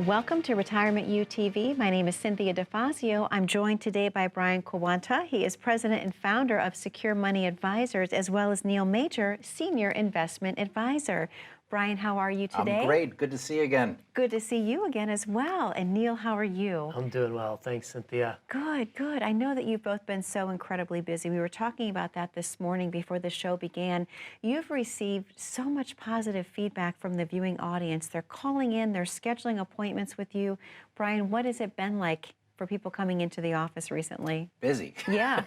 Welcome to Retirement U TV. My name is Cynthia DeFazio. I'm joined today by Brian Kawanta. He is president and founder of Secure Money Advisors, as well as Neil Major, senior investment advisor. Brian, how are you today? I'm great. Good to see you again. Good to see you again as well. And Neil, how are you? I'm doing well. Thanks, Cynthia. Good, good. I know that you've both been so incredibly busy. We were talking about that this morning before the show began. You've received so much positive feedback from the viewing audience. They're calling in, they're scheduling appointments with you. Brian, what has it been like for people coming into the office recently? Busy. Yeah.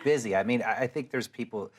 Busy. I mean, I think there's people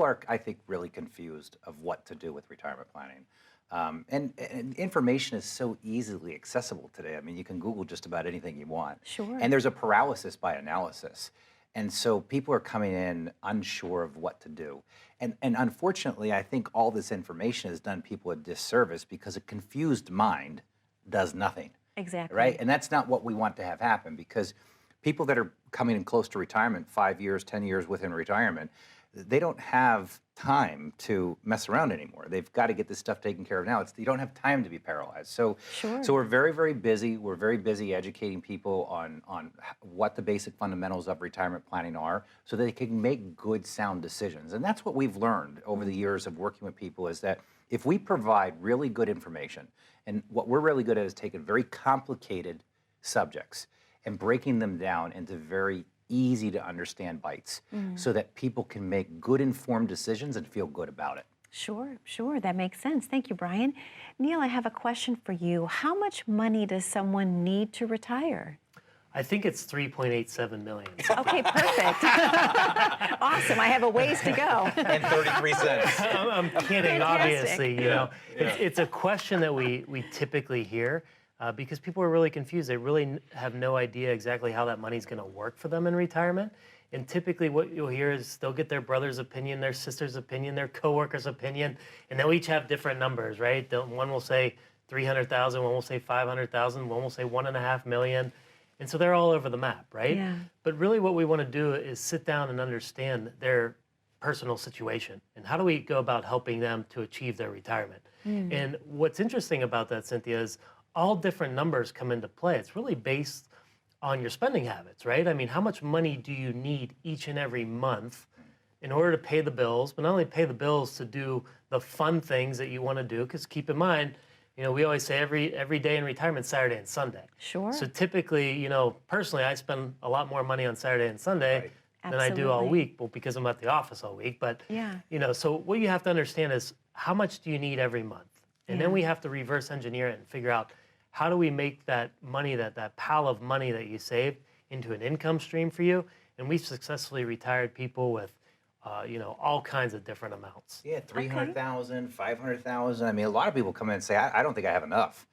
are, I think, really confused of what to do with retirement planning. And information is so easily accessible today. I mean, you can Google just about anything you want. Sure. And there's a paralysis by analysis. And so people are coming in unsure of what to do. And unfortunately, I think all this information has done people a disservice because a confused mind does nothing. Exactly. Right? And that's not what we want to have happen, because people that are coming in close to retirement, 5 years, 10 years within retirement, they don't have time to mess around anymore. They've got to get this stuff taken care of now. You don't have time to be paralyzed. So, Sure. so we're very, very busy. We're very busy educating people on what the basic fundamentals of retirement planning are so that they can make good, sound decisions. And that's what we've learned over the years of working with people, is that if we provide really good information, and what we're really good at is taking very complicated subjects and breaking them down into very easy to understand bites so that people can make good informed decisions and feel good about it. Sure, sure. That makes sense. Thank you, Brian. Neil, I have a question for you. How much money does someone need to retire? I think it's 3.87 million. Okay, perfect. Awesome. I have a ways to go. And 33 cents. I'm kidding, Fantastic. obviously. You know, it's a question that we typically hear because people are really confused. They really have no idea exactly how that money's going to work for them in retirement. And typically what you'll hear is they'll get their brother's opinion, their sister's opinion, their coworker's opinion, and they'll each have different numbers, right? One will say 300,000, one will say 500,000, one will say 1.5 million. And so they're all over the map, right? Yeah. But really what we want to do is sit down and understand their personal situation and how do we go about helping them to achieve their retirement. And what's interesting about that, Cynthia, is all different numbers come into play. It's really based on your spending habits, right? I mean, how much money do you need each and every month in order to pay the bills, but not only pay the bills, to do the fun things that you want to do? Because keep in mind, you know, we always say every day in retirement, Saturday and Sunday. Sure. So typically, you know, personally, I spend a lot more money on Saturday and Sunday than I do all Absolutely. week, well, because I'm at the office all week. But, Yeah. you know, so what you have to understand is how much do you need every month? And then we have to reverse engineer it and figure out how do we make that money, that pile of money that you saved, into an income stream for you. And we've successfully retired people with, you know, all kinds of different amounts. Yeah, 300,000, 500,000. I mean, a lot of people come in and say, I don't think I have enough.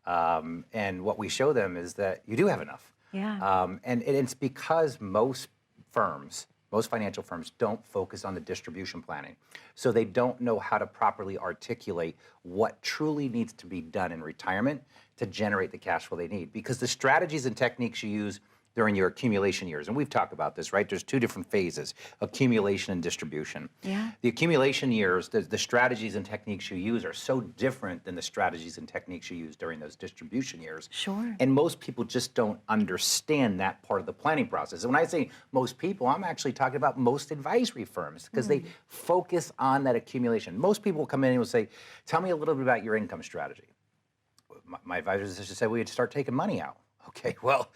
And what we show them is that you do have enough. Yeah. And it's because most financial firms don't focus on the distribution planning. So they don't know how to properly articulate what truly needs to be done in retirement to generate the cash flow they need. Because the strategies and techniques you use during your accumulation years, and we've talked about this, right? There's two different phases, accumulation and distribution. Yeah. The accumulation years, the strategies and techniques you use are so different than the strategies and techniques you use during those distribution years. Sure. And most people just don't understand that part of the planning process. And when I say most people, I'm actually talking about most advisory firms, because they focus on that accumulation. Most people will come in and will say, tell me a little bit about your income strategy. My advisors just said we'd start taking money out. Okay, well,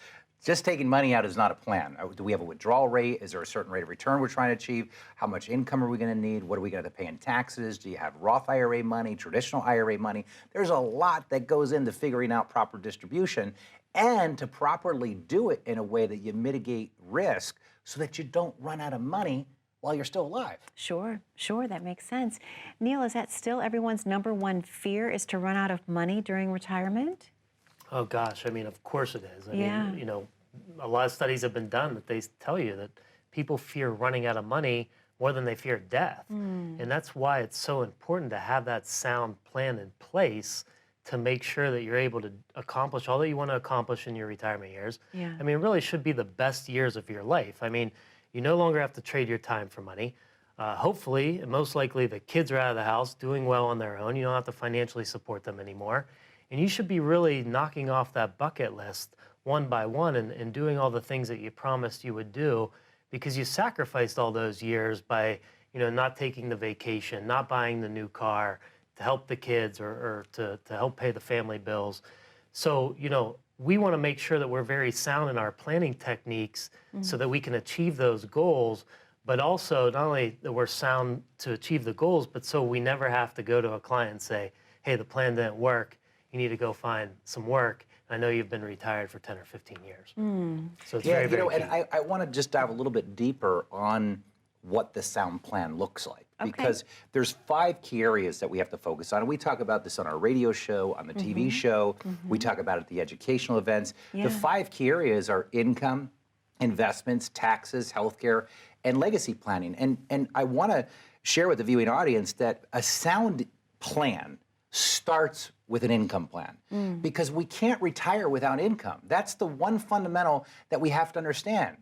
just taking money out is not a plan. Do we have a withdrawal rate? Is there a certain rate of return we're trying to achieve? How much income are we going to need? What are we going to pay in taxes? Do you have Roth IRA money, traditional IRA money? There's a lot that goes into figuring out proper distribution, and to properly do it in a way that you mitigate risk so that you don't run out of money while you're still alive. Sure, sure. That makes sense. Neil, is that still everyone's number one fear, is to run out of money during retirement? Oh gosh, I mean, of course it is. I Yeah. mean, you know, a lot of studies have been done that they tell you that people fear running out of money more than they fear death. And that's why it's so important to have that sound plan in place to make sure that you're able to accomplish all that you want to accomplish in your retirement years. Yeah. I mean, it really should be the best years of your life. I mean, you no longer have to trade your time for money. Hopefully, and most likely, the kids are out of the house, doing well on their own. You don't have to financially support them anymore. And you should be really knocking off that bucket list one by one and doing all the things that you promised you would do, because you sacrificed all those years by, not taking the vacation, not buying the new car to help the kids or to help pay the family bills. So, we want to make sure that we're very sound in our planning techniques so that we can achieve those goals, but also not only that we're sound to achieve the goals, but so we never have to go to a client and say, hey, the plan didn't work. You need to go find some work. I know you've been retired for 10 or 15 years. So it's very, very key. And I want to just dive a little bit deeper on what the sound plan looks like. Okay. Because there's 5 key areas that we have to focus on. And we talk about this on our radio show, on the TV show. We talk about it at the educational events. Yeah. The 5 key areas are income, investments, taxes, healthcare, and legacy planning. And I want to share with the viewing audience that a sound plan starts with an income plan, because we can't retire without income. That's the one fundamental that we have to understand,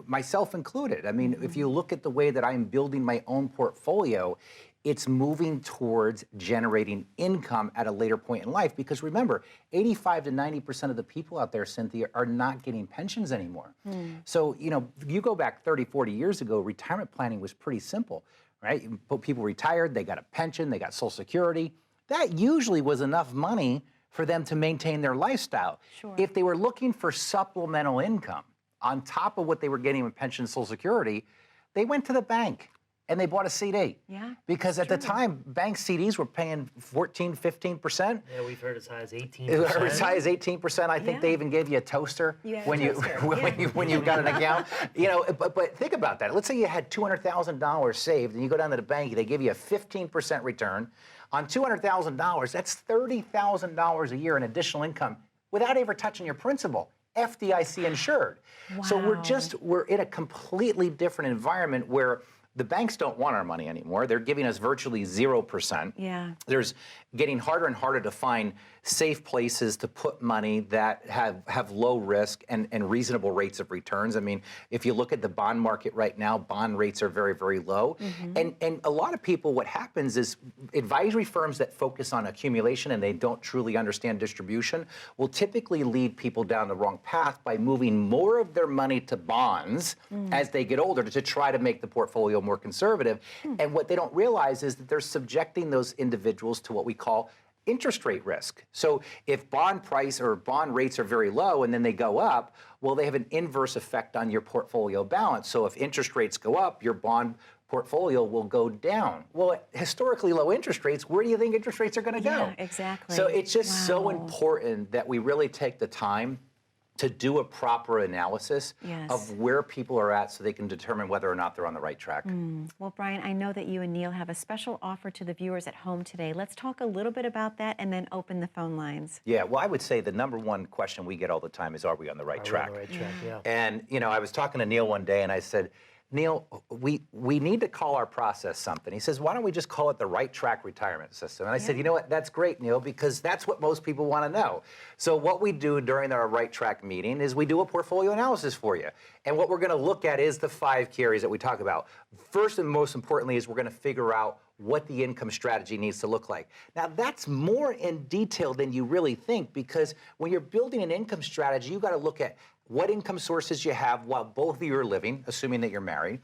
myself included. I mean, if you look at the way that I'm building my own portfolio, it's moving towards generating income at a later point in life, because remember, 85 to 90% of the people out there, Cynthia, are not getting pensions anymore. So, you go back 30, 40 years ago, retirement planning was pretty simple, right? People retired, they got a pension, they got Social Security. That usually was enough money for them to maintain their lifestyle. Sure. If they were looking for supplemental income on top of what they were getting with pension and Social Security, they went to the bank and they bought a CD. Yeah, because at the time, bank CDs were paying 14, 15%. Yeah, we've heard as high as 18%. As high as 18%. I think they even gave you a toaster when you got an account. But think about that. Let's say you had $200,000 saved, and you go down to the bank, they give you a 15% return. On $200,000, that's $30,000 a year in additional income without ever touching your principal, FDIC insured. Wow. So we're in a completely different environment where the banks don't want our money anymore. They're giving us virtually 0%. Yeah. There's getting harder and harder to find safe places to put money that have low risk and reasonable rates of returns. I mean, if you look at the bond market right now, bond rates are very, very low. And a lot of people, what happens is advisory firms that focus on accumulation and they don't truly understand distribution will typically lead people down the wrong path by moving more of their money to bonds as they get older to try to make the portfolio more conservative. And what they don't realize is that they're subjecting those individuals to what we call interest rate risk. So if bond price or bond rates are very low and then they go up, well, they have an inverse effect on your portfolio balance. So if interest rates go up, your bond portfolio will go down. Well, at historically low interest rates, where do you think interest rates are going to go? Yeah, exactly. So it's just so important that we really take the time to do a proper analysis of where people are at so they can determine whether or not they're on the right track. Well, Brian, I know that you and Neil have a special offer to the viewers at home today. Let's talk a little bit about that and then open the phone lines. Yeah, well, I would say the number one question we get all the time is, are we on the right track? On the right track, yeah. And, I was talking to Neil one day and I said, Neil, we need to call our process something. He says, why don't we just call it the Right Track Retirement System? And I said, you know what, that's great, Neil, because that's what most people want to know. So what we do during our Right Track meeting is we do a portfolio analysis for you. And what we're going to look at is the 5 key areas that we talk about. First and most importantly is we're going to figure out what the income strategy needs to look like. Now, that's more in detail than you really think, because when you're building an income strategy, you've got to look at what income sources you have while both of you are living, assuming that you're married.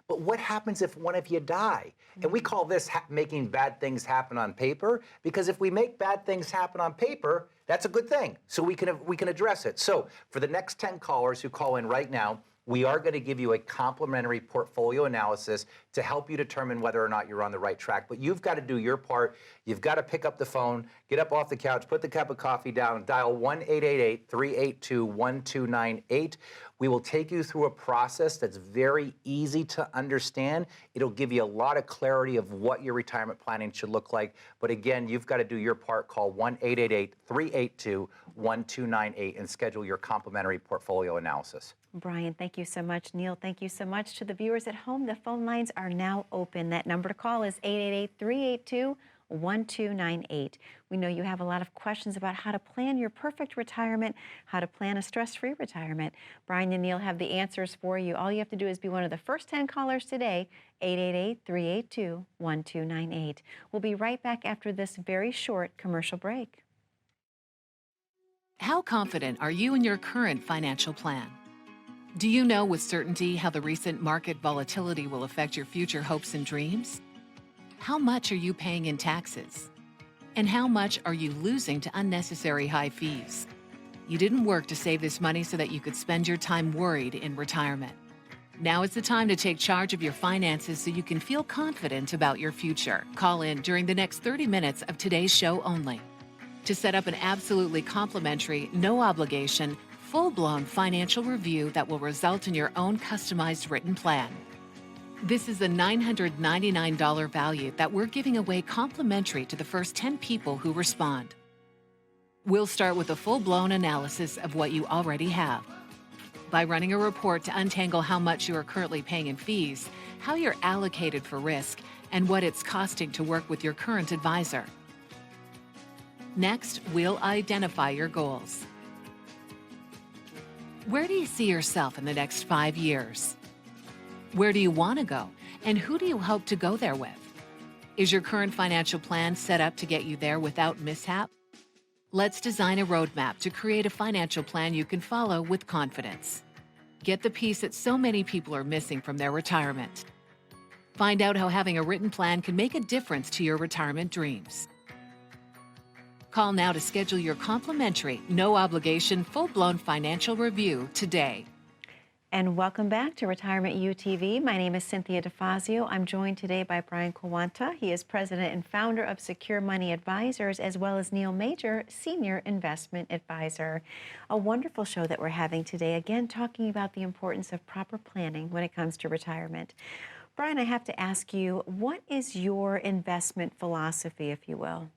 But what happens if one of you die? And we call this making bad things happen on paper, because if we make bad things happen on paper, that's a good thing. So we can address it. So for the next 10 callers who call in right now, we are going to give you a complimentary portfolio analysis to help you determine whether or not you're on the right track. But you've got to do your part. You've got to pick up the phone, get up off the couch, put the cup of coffee down, dial 1-888-382-1298. We will take you through a process that's very easy to understand. It'll give you a lot of clarity of what your retirement planning should look like. But again, you've got to do your part. Call 1-888-382-1298 and schedule your complimentary portfolio analysis. Brian, thank you so much. Neil, thank you so much. To the viewers at home, the phone lines are now open. That number to call is 888-382-1298. We know you have a lot of questions about how to plan your perfect retirement, how to plan a stress-free retirement. Brian and Neil have the answers for you. All you have to do is be one of the first 10 callers today, 888-382-1298. We'll be right back after this very short commercial break. How confident are you in your current financial plan? Do you know with certainty how the recent market volatility will affect your future hopes and dreams? How much are you paying in taxes? And how much are you losing to unnecessary high fees? You didn't work to save this money so that you could spend your time worried in retirement. Now is the time to take charge of your finances so you can feel confident about your future. Call in during the next 30 minutes of today's show only to set up an absolutely complimentary, no obligation, full-blown financial review that will result in your own customized written plan. This is a $999 value that we're giving away complimentary to the first 10 people who respond. We'll start with a full-blown analysis of what you already have by running a report to untangle how much you are currently paying in fees, how you're allocated for risk, and what it's costing to work with your current advisor. Next, we'll identify your goals. Where do you see yourself in the next 5 years? Where do you want to go, and who do you hope to go there with? Is your current financial plan set up to get you there without mishap? Let's design a roadmap to create a financial plan you can follow with confidence. Get the piece that so many people are missing from their retirement. Find out how having a written plan can make a difference to your retirement dreams. Call now to schedule your complimentary, no obligation, full-blown financial review today. And welcome back to Retirement UTV. My name is Cynthia DeFazio. I'm joined today by Brian Kawanta. He is president and founder of Secure Money Advisors, as well as Neil Major, senior investment advisor. A wonderful show that we're having today, again, talking about the importance of proper planning when it comes to retirement. Brian, I have to ask you, what is your investment philosophy, if you will?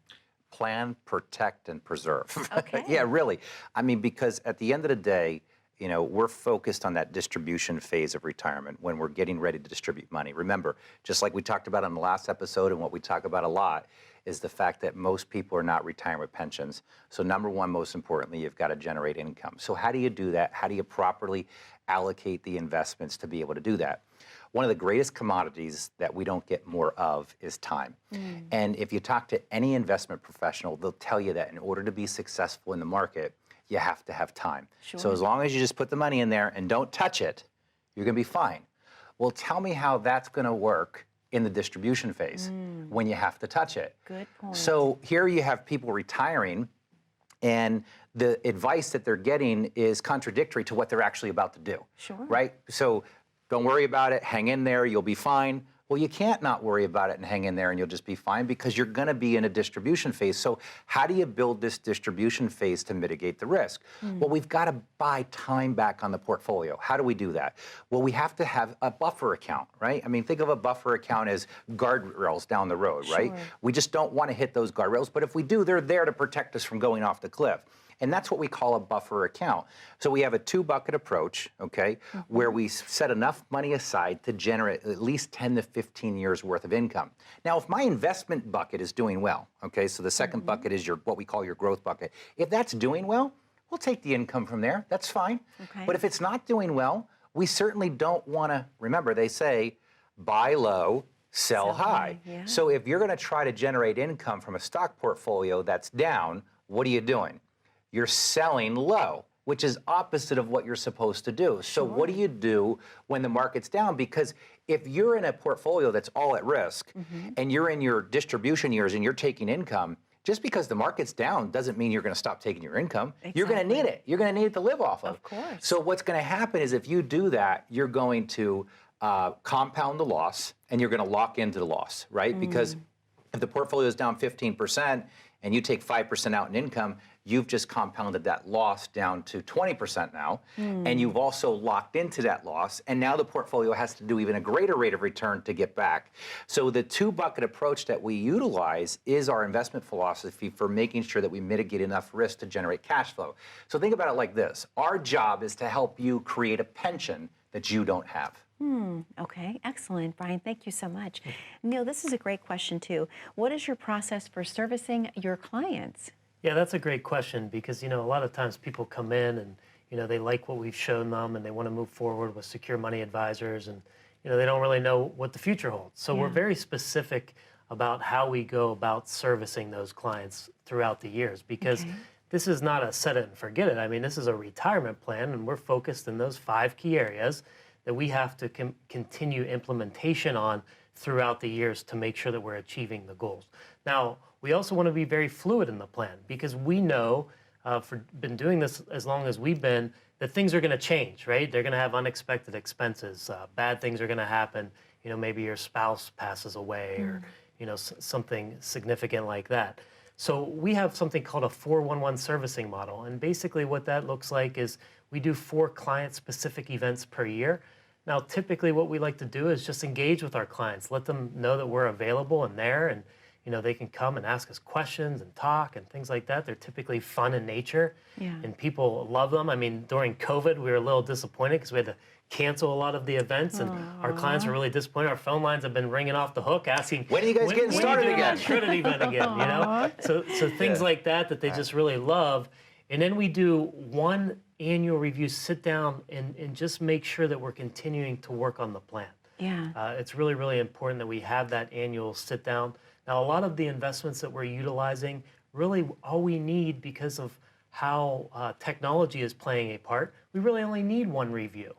Plan, protect, and preserve. Okay. Yeah, really. I mean, because at the end of the day, you know, we're focused on that distribution phase of retirement when we're getting ready to distribute money. Remember, just like we talked about on the last episode and what we talk about a lot, is the fact that most people are not retiring with pensions. So number one, most importantly, you've got to generate income. So how do you do that? How do you properly allocate the investments to be able to do that? One of the greatest commodities that we don't get more of is time. And if you talk to any investment professional, they'll tell you that in order to be successful in the market, you have to have time. Sure. So as long as you just put the money in there and don't touch it, you're going to be fine. Well, tell me how that's going to work in the distribution phase when you have to touch it. Good point. So here you have people retiring, and the advice that they're getting is contradictory to what they're actually about to do. Sure. Right? So don't worry about it, hang in there, you'll be fine. Well, you can't not worry about it and hang in there and you'll just be fine because you're going to be in a distribution phase. So how do you build this distribution phase to mitigate the risk? Well, we've got to buy time back on the portfolio. How do we do that? Well, we have to have a buffer account, right? I mean, think of a buffer account as guardrails down the road, right? Sure. We just don't want to hit those guardrails, but if we do, they're there to protect us from going off the cliff. And that's what we call a buffer account. So we have a two-bucket approach, okay, where we set enough money aside to generate at least 10 to 15 years worth of income. Now, if my investment bucket is doing well, okay, so the second bucket is what we call your growth bucket. If that's doing well, we'll take the income from there. That's fine. Okay. But if it's not doing well, we certainly don't want to, remember, they say, buy low, sell high. Yeah. So if you're going to try to generate income from a stock portfolio that's down, what are you doing? You're selling low, which is opposite of what you're supposed to do. So what do you do when the market's down? Because if you're in a portfolio that's all at risk and you're in your distribution years and you're taking income, just because the market's down doesn't mean you're going to stop taking your income. You're going to need it. You're going to need it to live off of. Of course. So what's going to happen is if you do that, you're going to compound the loss and you're going to lock into the loss, right? Because if the portfolio is down 15% and you take 5% out in income, you've just compounded that loss down to 20% now, and you've also locked into that loss, and now the portfolio has to do even a greater rate of return to get back. So the two-bucket approach that we utilize is our investment philosophy for making sure that we mitigate enough risk to generate cash flow. So think about it like this. Our job is to help you create a pension that you don't have. Okay, excellent. Brian, thank you so much. Neil, this is a great question too. What is your process for servicing your clients? Yeah, that's a great question because, you know, a lot of times people come in and, you know, they like what we've shown them and they want to move forward with Secure Money Advisors and, you know, they don't really know what the future holds. So we're very specific about how we go about servicing those clients throughout the years because this is not a set it and forget it. I mean, this is a retirement plan, and we're focused in those 5 key areas that we have to continue implementation on throughout the years to make sure that we're achieving the goals. Now, we also want to be very fluid in the plan because we know, for been doing this as long as we've been, that things are going to change, right? They're going to have unexpected expenses. Bad things are going to happen. You know, maybe your spouse passes away or, you know, something significant like that. So we have something called a 411 servicing model. And basically what that looks like is we do 4 client-specific events per year. Now, typically what we like to do is just engage with our clients, let them know that we're available and there, and you know, they can come and ask us questions and talk and things like that. They're typically fun in nature, and people love them. I mean, during COVID, we were a little disappointed because we had to cancel a lot our events, and our clients were really disappointed. Our phone lines have been ringing off the hook asking, when are you guys getting started when are you doing again? that shredded event again, you know? So things like that they just really love. And then we do one annual review, sit down and just make sure that we're continuing to work on the plan. Yeah. It's really, really important that we have that annual sit down. Now, a lot of the investments that we're utilizing, really all we need because of how technology is playing a part, we really only need one review.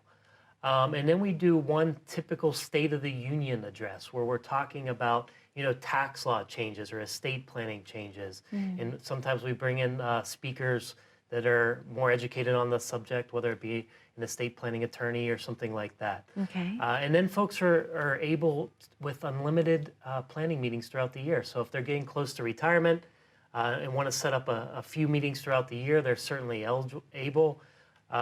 And then we do one typical State of the Union address where we're talking about, you know, tax law changes or estate planning changes. And sometimes we bring in speakers that are more educated on the subject, whether it be an estate planning attorney or something like that. Okay. And then folks are able, with unlimited planning meetings throughout the year. So if they're getting close to retirement and want to set up a few meetings throughout the year, they're certainly able.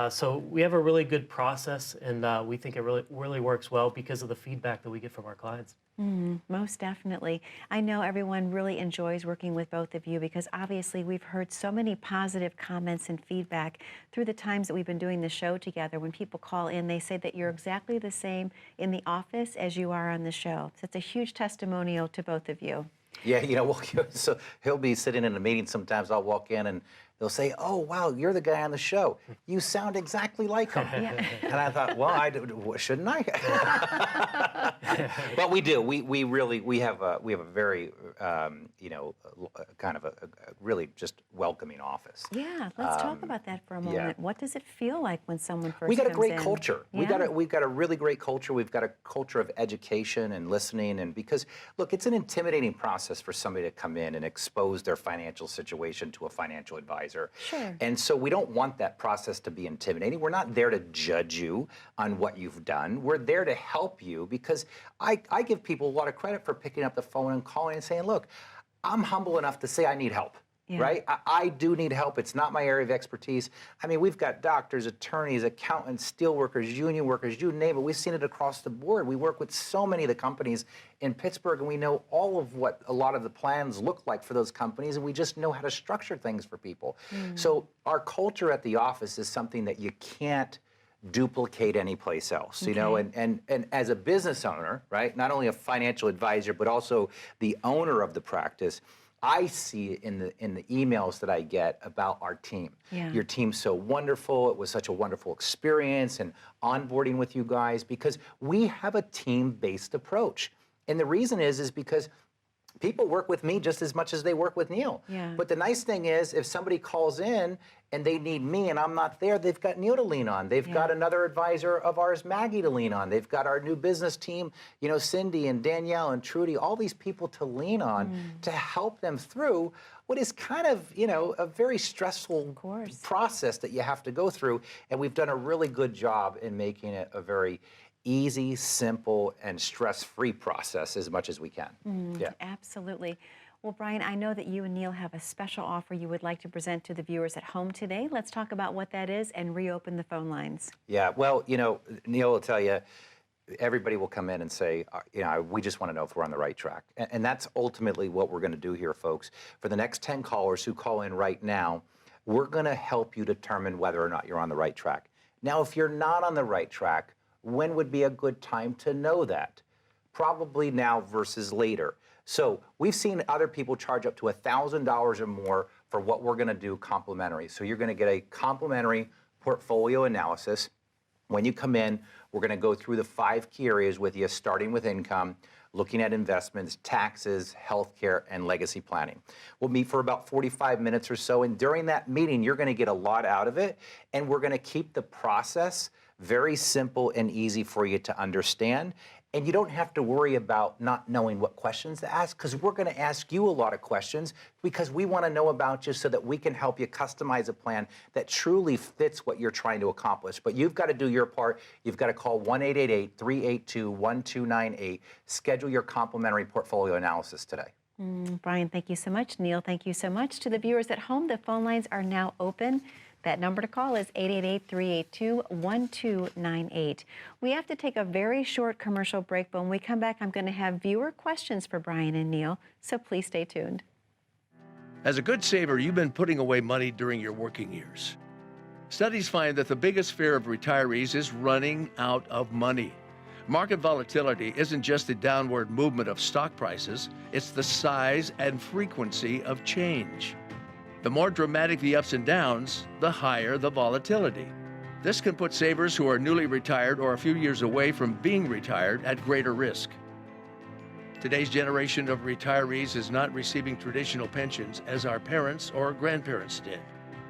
So we have a really good process, and we think it really works well because of the feedback that we get from our clients. Most definitely. I know everyone really enjoys working with both of you because obviously we've heard so many positive comments and feedback through the times that we've been doing the show together. When people call in, they say that you're exactly the same in the office as you are on the show. So it's a huge testimonial to both of you. Yeah, you know, so he'll be sitting in a meeting sometimes. I'll walk in and they'll say, "Oh, wow, you're the guy on the show. You sound exactly like him." And I thought, well, shouldn't I? But we do. We have a very you know, kind of a really just welcoming office. Yeah, let's talk about that for a moment. What does it feel like when someone first We got a comes great in? culture. Yeah. We've got a really great culture. We've got a culture of education and listening, and because look, it's an intimidating process for somebody to come in and expose their financial situation to a financial advisor. Sure. And so we don't want that process to be intimidating. We're not there to judge you on what you've done. We're there to help you because I give people a lot of credit for picking up the phone and calling and saying, "Look, I'm humble enough to say I need help." Yeah. Right? I do need help. It's not my area of expertise. I mean, we've got doctors, attorneys, accountants, steel workers, union workers, you name it. We've seen it across the board. We work with so many of the companies in Pittsburgh, and we know all of what a lot of the plans look like for those companies, and we just know how to structure things for people. So our culture at the office is something that you can't duplicate anyplace else, you know, and as a business owner, right, not only a financial advisor, but also the owner of the practice, I see it in the emails that I get about our team. Yeah. Your team's so wonderful. It was such a wonderful experience and onboarding with you guys because we have a team-based approach. And the reason is because people work with me just as much as they work with Neil. Yeah. But the nice thing is if somebody calls in and they need me and I'm not there, they've got Neil to lean on. They've got another advisor of ours, Maggie, to lean on. They've got our new business team, you know, Cindy and Danielle and Trudy, all these people to lean on to help them through what is kind of, you know, a very stressful process that you have to go through. And we've done a really good job in making it a very easy, simple, and stress-free process as much as we can. Yeah. Absolutely. Well, Brian, I know that you and Neil have a special offer you would like to present to the viewers at home today. Let's talk about what that is and reopen the phone lines. Yeah, well, you know, Neil will tell you, everybody will come in and say, you know, we just want to know if we're on the right track. And that's ultimately what we're going to do here, folks. For the next 10 callers who call in right now, we're going to help you determine whether or not you're on the right track. Now, if you're not on the right track, when would be a good time to know that? Probably now versus later. So we've seen other people charge up to $1,000 or more for what we're going to do complimentary. So you're going to get a complimentary portfolio analysis. When you come in, we're going to go through the 5 key areas with you, starting with income. looking at investments, taxes, healthcare, and legacy planning. We'll meet for about 45 minutes or so, and during that meeting, you're going to get a lot out of it, and we're going to keep the process very simple and easy for you to understand. And you don't have to worry about not knowing what questions to ask, because we're going to ask you a lot of questions because we want to know about you so that we can help you customize a plan that truly fits what you're trying to accomplish. But you've got to do your part. You've got to call 1-888-382-1298. Schedule your complimentary portfolio analysis today. Brian, thank you so much. Neil, thank you so much. To the viewers at home, the phone lines are now open. That number to call is 888-382-1298. We have to take a very short commercial break, but when we come back, I'm going to have viewer questions for Brian and Neil, so please stay tuned. As a good saver, you've been putting away money during your working years. Studies find that the biggest fear of retirees is running out of money. Market volatility isn't just the downward movement of stock prices, it's the size and frequency of change. The more dramatic the ups and downs, the higher the volatility. This can put savers who are newly retired or a few years away from being retired at greater risk. Today's generation of retirees is not receiving traditional pensions as our parents or grandparents did.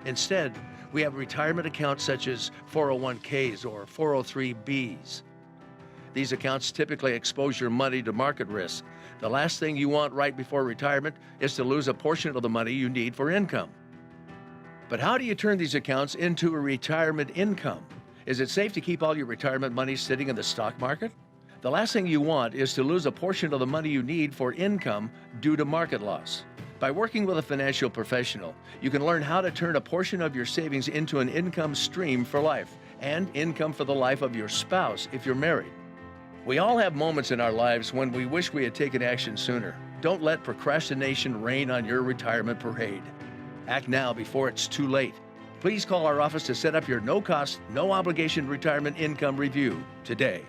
Instead, we have retirement accounts such as 401ks or 403bs. These accounts typically expose your money to market risk. The last thing you want right before retirement is to lose a portion of the money you need for income. But how do you turn these accounts into a retirement income? Is it safe to keep all your retirement money sitting in the stock market? The last thing you want is to lose a portion of the money you need for income due to market loss. By working with a financial professional, you can learn how to turn a portion of your savings into an income stream for life and income for the life of your spouse if you're married. We all have moments in our lives when we wish we had taken action sooner. Don't let procrastination reign on your retirement parade. Act now before it's too late. Please call our office to set up your no-cost, no-obligation retirement income review today.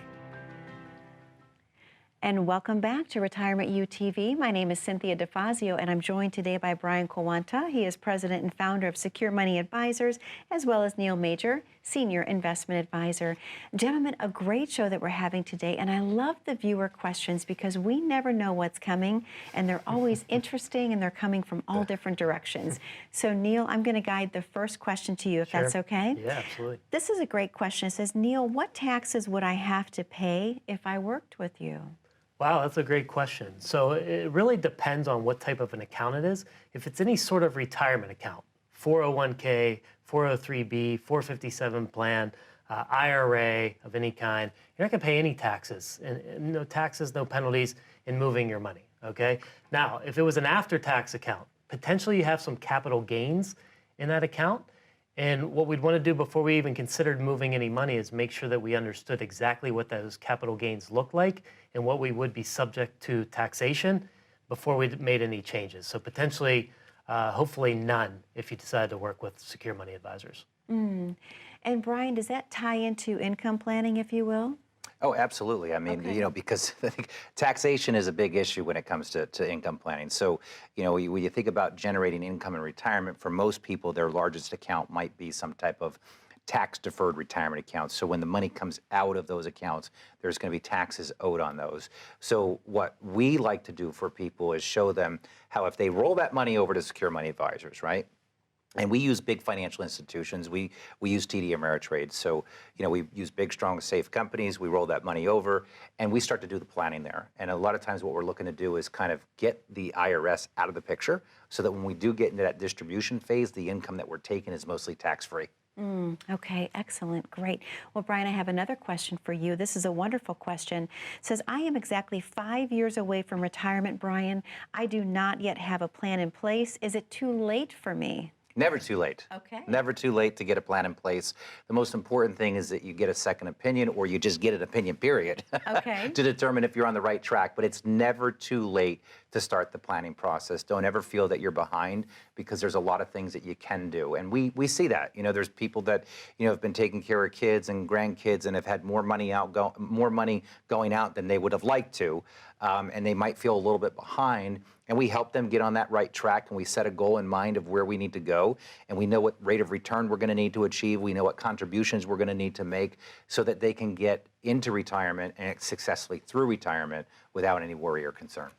And welcome back to Retirement U TV. My name is Cynthia DeFazio, and I'm joined today by Brian Kowanta. He is president and founder of Secure Money Advisors, as well as Neil Major, senior investment advisor. Gentlemen, a great show that we're having today, and I love the viewer questions because we never know what's coming, and they're always interesting, and they're coming from all different directions. So, Neil, I'm going to guide the first question to you, if that's okay. Yeah, absolutely. This is a great question. It says, Neil, what taxes would I have to pay if I worked with you? Wow, that's a great question. So it really depends on what type of an account it is. If it's any sort of retirement account, 401k, 403b, 457 plan, IRA of any kind, you're not going to pay any taxes. And no taxes, no penalties in moving your money, okay? Now, if it was an after-tax account, potentially you have some capital gains in that account. And what we'd want to do before we even considered moving any money is make sure that we understood exactly what those capital gains look like and what we would be subject to taxation before we made any changes. So potentially, hopefully none if you decide to work with Secure Money Advisors. And Brian, does that tie into income planning, if you will? Oh, absolutely. I mean, you know, because I think taxation is a big issue when it comes to income planning. So, you know, when you think about generating income in retirement, for most people, their largest account might be some type of tax-deferred retirement account. So when the money comes out of those accounts, there's going to be taxes owed on those. So what we like to do for people is show them how if they roll that money over to Secure Money Advisors, right? And we use big financial institutions. We use TD Ameritrade. So, you know, we use big, strong, safe companies. We roll that money over, and we start to do the planning there. And a lot of times what we're looking to do is kind of get the IRS out of the picture so that when we do get into that distribution phase, the income that we're taking is mostly tax-free. Okay, excellent, great. Well, Brian, I have another question for you. This is a wonderful question. It says, I am exactly 5 years away from retirement, Brian. I do not yet have a plan in place. Is it too late for me? Never too late. Okay. Never too late to get a plan in place. The most important thing is that you get a second opinion, or you just get an opinion, period, Okay. to determine if you're on the right track. But it's never too late to start the planning process. Don't ever feel that you're behind, because there's a lot of things that you can do. And we see that. You know, there's people that, you know, have been taking care of kids and grandkids and have had more money going out than they would have liked to. And they might feel a little bit behind. And we help them get on that right track, and we set a goal in mind of where we need to go. And we know what rate of return we're going to need to achieve. We know what contributions we're going to need to make so that they can get into retirement and successfully through retirement without any worry or concern.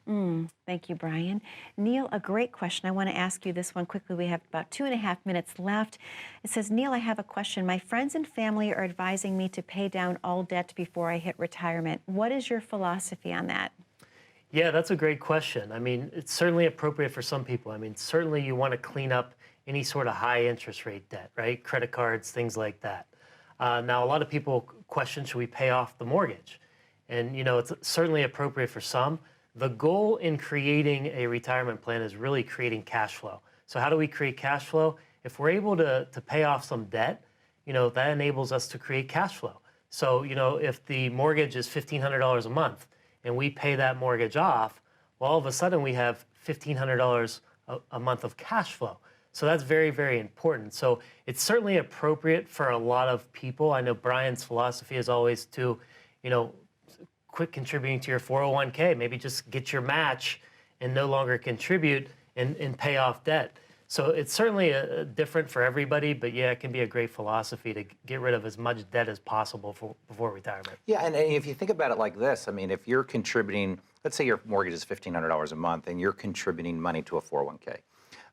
Thank you, Brian. Neil, a great question. I want to ask you this one quickly. We have about 2.5 minutes left. It says, Neil, I have a question. My friends and family are advising me to pay down all debt before I hit retirement. What is your philosophy on that? Yeah, that's a great question. I mean, it's certainly appropriate for some people. I mean, certainly you want to clean up any sort of high interest rate debt, right? Credit cards, things like that. Now, a lot of people question, should we pay off the mortgage? And, you know, it's certainly appropriate for some. The goal in creating a retirement plan is really creating cash flow. So how do we create cash flow? If we're able to pay off some debt, you know, that enables us to create cash flow. So, you know, if the mortgage is $1,500 a month and we pay that mortgage off, well, all of a sudden we have $1,500 a month of cash flow. So that's very, very important. So it's certainly appropriate for a lot of people. I know Brian's philosophy is always to, you know, quit contributing to your 401k, maybe just get your match and no longer contribute and pay off debt. So it's certainly different for everybody, but yeah, it can be a great philosophy to get rid of as much debt as possible before retirement. Yeah, and if you think about it like this, I mean, if you're contributing, let's say your mortgage is $1,500 a month and you're contributing money to a 401k,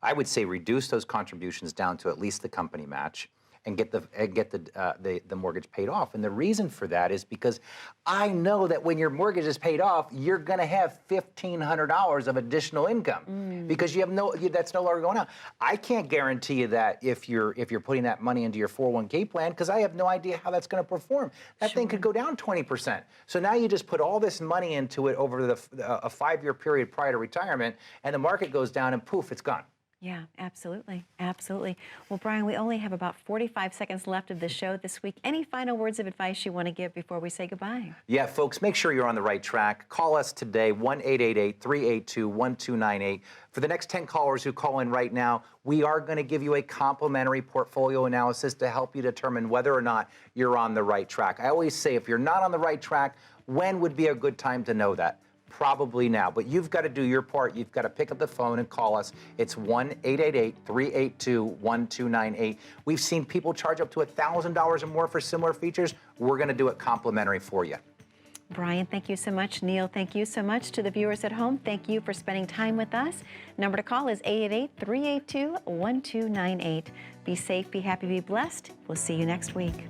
I would say reduce those contributions down to at least the company match and get the mortgage paid off. And the reason for that is because I know that when your mortgage is paid off, you're going to have $1,500 of additional income because you have that's no longer going out. I can't guarantee you that if you're putting that money into your 401k plan because I have no idea how that's going to perform. That thing could go down 20%. So now you just put all this money into it over a 5-year period prior to retirement, and the market goes down, and poof, it's gone. Yeah, absolutely. Absolutely. Well, Brian, we only have about 45 seconds left of the show this week. Any final words of advice you want to give before we say goodbye? Yeah, folks, make sure you're on the right track. Call us today, 1-888-382-1298. For the next 10 callers who call in right now, we are going to give you a complimentary portfolio analysis to help you determine whether or not you're on the right track. I always say if you're not on the right track, when would be a good time to know that? Probably now, but you've got to do your part. You've got to pick up the phone and call us. It's 1-888-382-1298. We've seen people charge up to $1,000 or more for similar features. We're going to do it complimentary for you. Brian, thank you so much. Neil, thank you so much. To the viewers at home, thank you for spending time with us. Number to call is 888-382-1298. Be safe, be happy, be blessed. We'll see you next week.